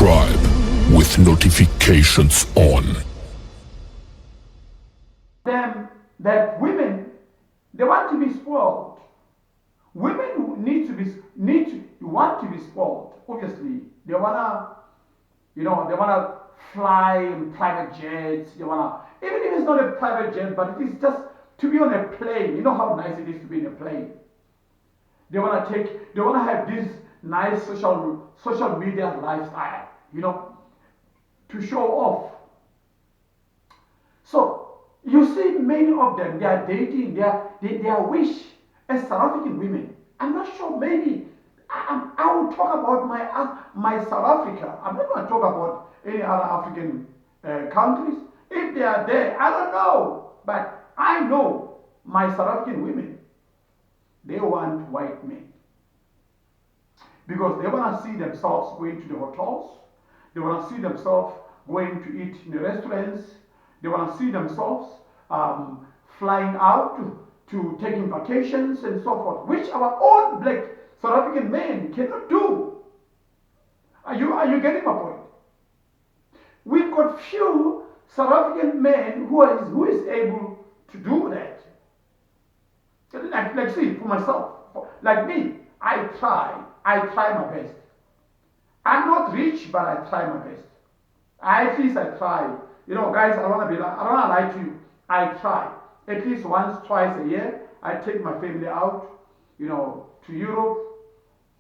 subscribe with notifications on. Them that women, they want to be spoiled. Women want to be spoiled. Obviously, they wanna, they wanna fly in private jets. They wanna, even if it's not a private jet, but it is just to be on a plane. You know how nice it is to be in a plane. They wanna have this nice social media lifestyle, to show off. So you see, many of them, they are dating their wish as South African women. I'm not sure. Maybe I will talk about my South Africa. I'm not going to talk about any other African countries. If they are there, I don't know. But I know my South African women. They want white men because they want to see themselves going to the hotels. They want to see themselves going to eat in the restaurants. They want to see themselves flying out to taking vacations and so forth, which our own black South African men cannot do. Are you getting my point? We've got few South African men who is able to do that. Like see, for myself, like me, I try my best. I'm not rich, but I try my best. At least I try. Guys, I don't want to lie to you. I try. At least once, twice a year, I take my family out, to Europe,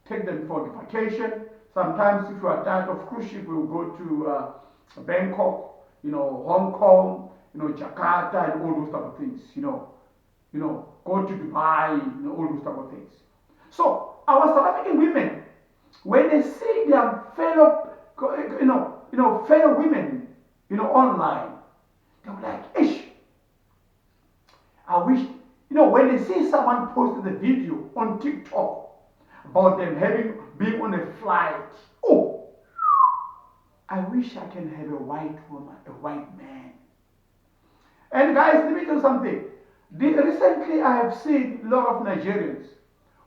take them for the vacation. Sometimes if we are tired of cruise ship, we'll go to Bangkok, Hong Kong, Jakarta, and all those type of things, go to Dubai, all those type of things. So our South African women, when they see their fellow, fellow women, online, they're like, ish. I wish, when they see someone posted a video on TikTok about them being on a flight, oh, I wish I can have a white woman, a white man. And guys, let me tell you something. Recently, I have seen a lot of Nigerians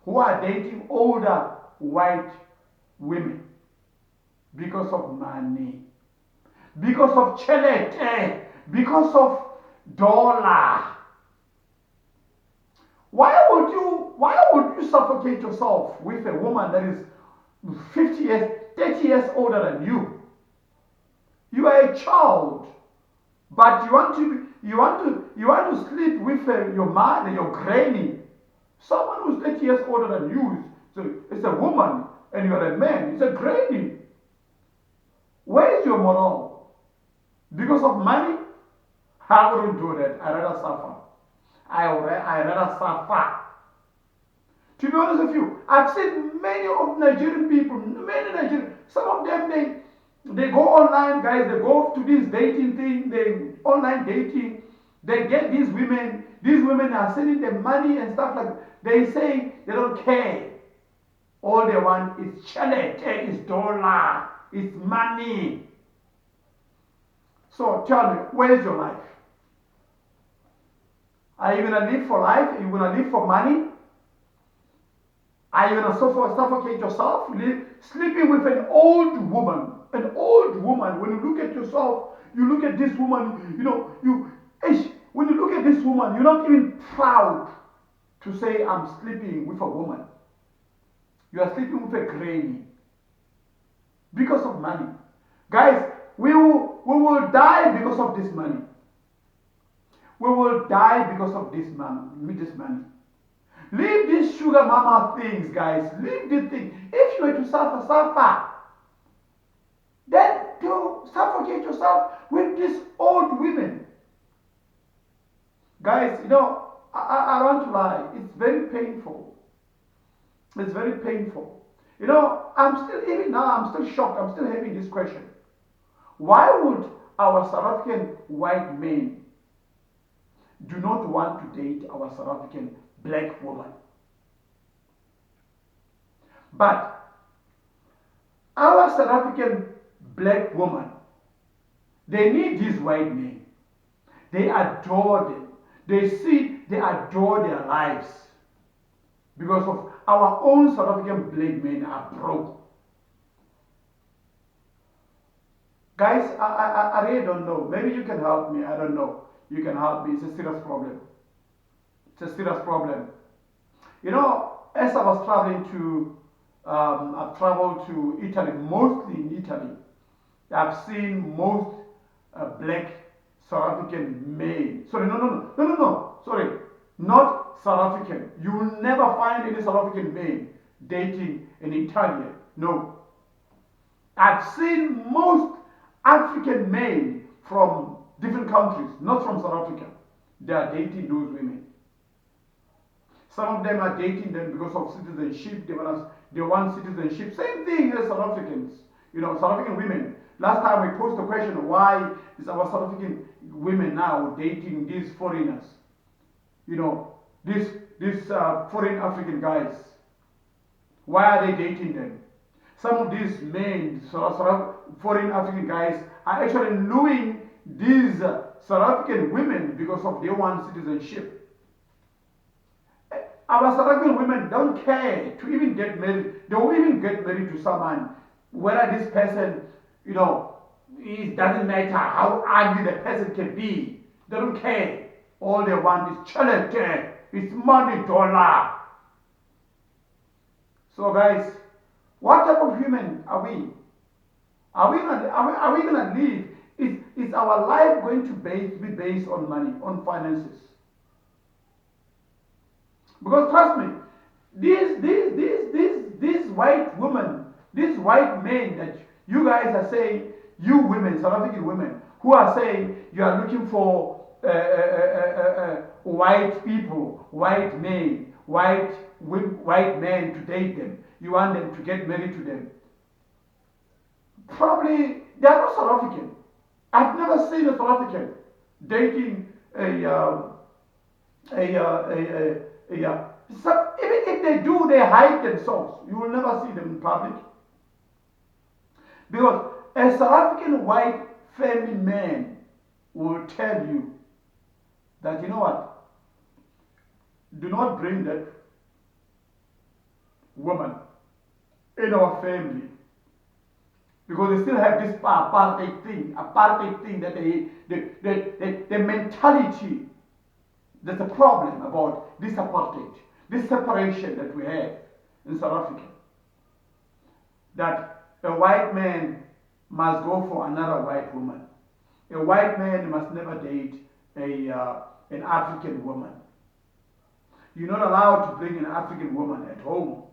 who are dating older white women because of money, because of chelete, because of dollar. Why would you suffocate yourself with a woman that is 50 years, 30 years older than you? You are a child, but you want to sleep with your mother, your granny. Someone who's 30 years older than you, so it's a woman, and you're a man. It's a granny. Where is your moral? Because of money? I wouldn't do that. I'd rather suffer. I rather suffer. To be honest with you, I've seen many of Nigerian people, some of them, they go online, guys, they go to this dating thing, online dating, they get these women are sending them money and stuff like that. They say they don't care. All they want is chelete, is dollar, is money. So tell me, where is your life? Are you going to live for life? Are you going to live for money? Are you going to suffocate yourself? Sleeping with an old woman. An old woman. When you look at yourself, you look at this woman, when you look at this woman, you're not even proud to say, I'm sleeping with a woman. You are sleeping with a granny. Because of money. Guys, we will die because of this money. We will die because of this money. Leave these sugar mama things, guys. Leave this thing. If you were to suffer. Then you suffocate yourself with these old women. Guys, I want to lie. It's very painful. It's very painful. I'm still shocked. I'm still having this question. Why would our South African white men do not want to date our South African black woman? But our South African black woman, they need these white men. They adore them. They adore their lives. Because of our own South African black men are broke. Guys, I really don't know. Maybe you can help me. I don't know. You can help me. It's a serious problem. It's a serious problem. You know, as I was traveling to, I've traveled to Italy, mostly in Italy. I've seen most black South African men. Sorry, no. Sorry, not South African. You will never find any South African man dating an Italian. No. I've seen most African men from different countries, not from South Africa. They are dating those women. Some of them are dating them because of citizenship. They want citizenship. Same thing as South Africans. You know, South African women. Last time we posed the question, why is our South African women now dating these foreigners? You know, these foreign African guys. Why are they dating them? Some of these men, foreign African guys, are actually luring these South African women because of their one citizenship. Our South African women don't care to even get married. They will even get married to someone, whether this person, you know, it doesn't matter how ugly the person can be. They don't care. All they want is challenge. It's money, dollar. So guys, what type of human are we? Are we gonna live? Is our life going to be based on money, on finances? Because trust me, these white women, these white men that you guys are saying, you women, South African women, who are saying you are looking for white people, white men, white men to date them. You want them to get married to them. Probably they are not South African. I've never seen a South African dating so even if they do, they hide themselves. You will never see them in public. Because a South African white family man will tell you that, you know what, do not bring that woman in our family. Because they still have this apartheid thing that the mentality, there's a problem about this apartheid, this separation that we have in South Africa. That a white man must go for another white woman. A white man must never date an African woman. You're not allowed to bring an African woman at home.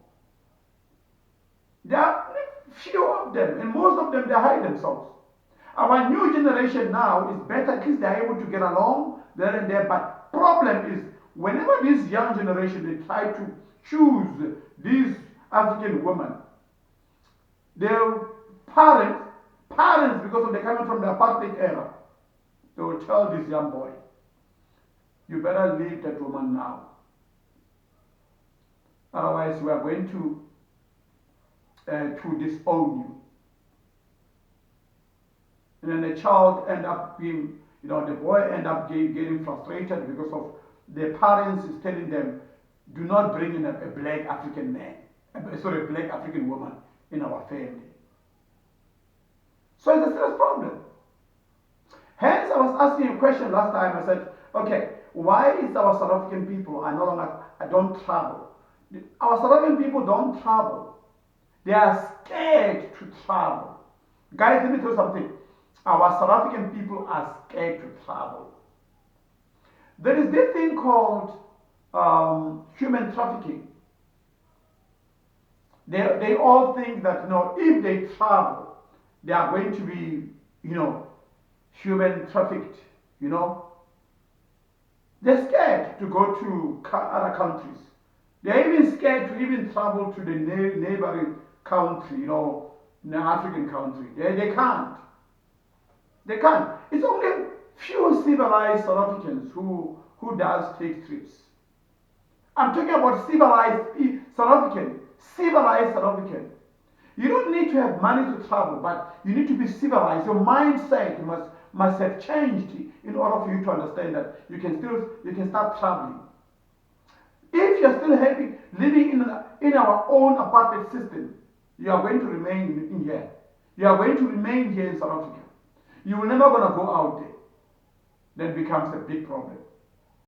There are few of them, and most of them, they hide themselves. Our new generation now is better, at least they're able to get along there and there, but problem is, whenever this young generation, they try to choose these African women, their parents, because of they coming from the apartheid era, they will tell this young boy, you better leave that woman now. Otherwise, we are going to disown you. And then the child end up being, you know, the boy end up getting frustrated because of their parents is telling them, do not bring in a black African man, sorry, a black African woman in our family. So it's a serious problem. Hence, I was asking a question last time. I said, okay, why is our South African people don't travel? Our South African people don't travel. They are scared to travel. Guys, let me tell you something. Our South African people are scared to travel. There is this thing called human trafficking. They all think that, you know, if they travel, they are going to be, you know, human trafficked, you know. They're scared to go to other countries. They're even scared to even travel to the neighboring country, you know, an African country. They can't. They can't. It's only few civilized South Africans who does take trips. I'm talking about civilized South African. Civilized South African. You don't need to have money to travel, but you need to be civilized. Your mindset must have changed in order for you to understand that you can start traveling. If you're still living in our own apartheid system, you are going to remain in here. You are going to remain here in South Africa. You will never gonna go out there. Then becomes a big problem.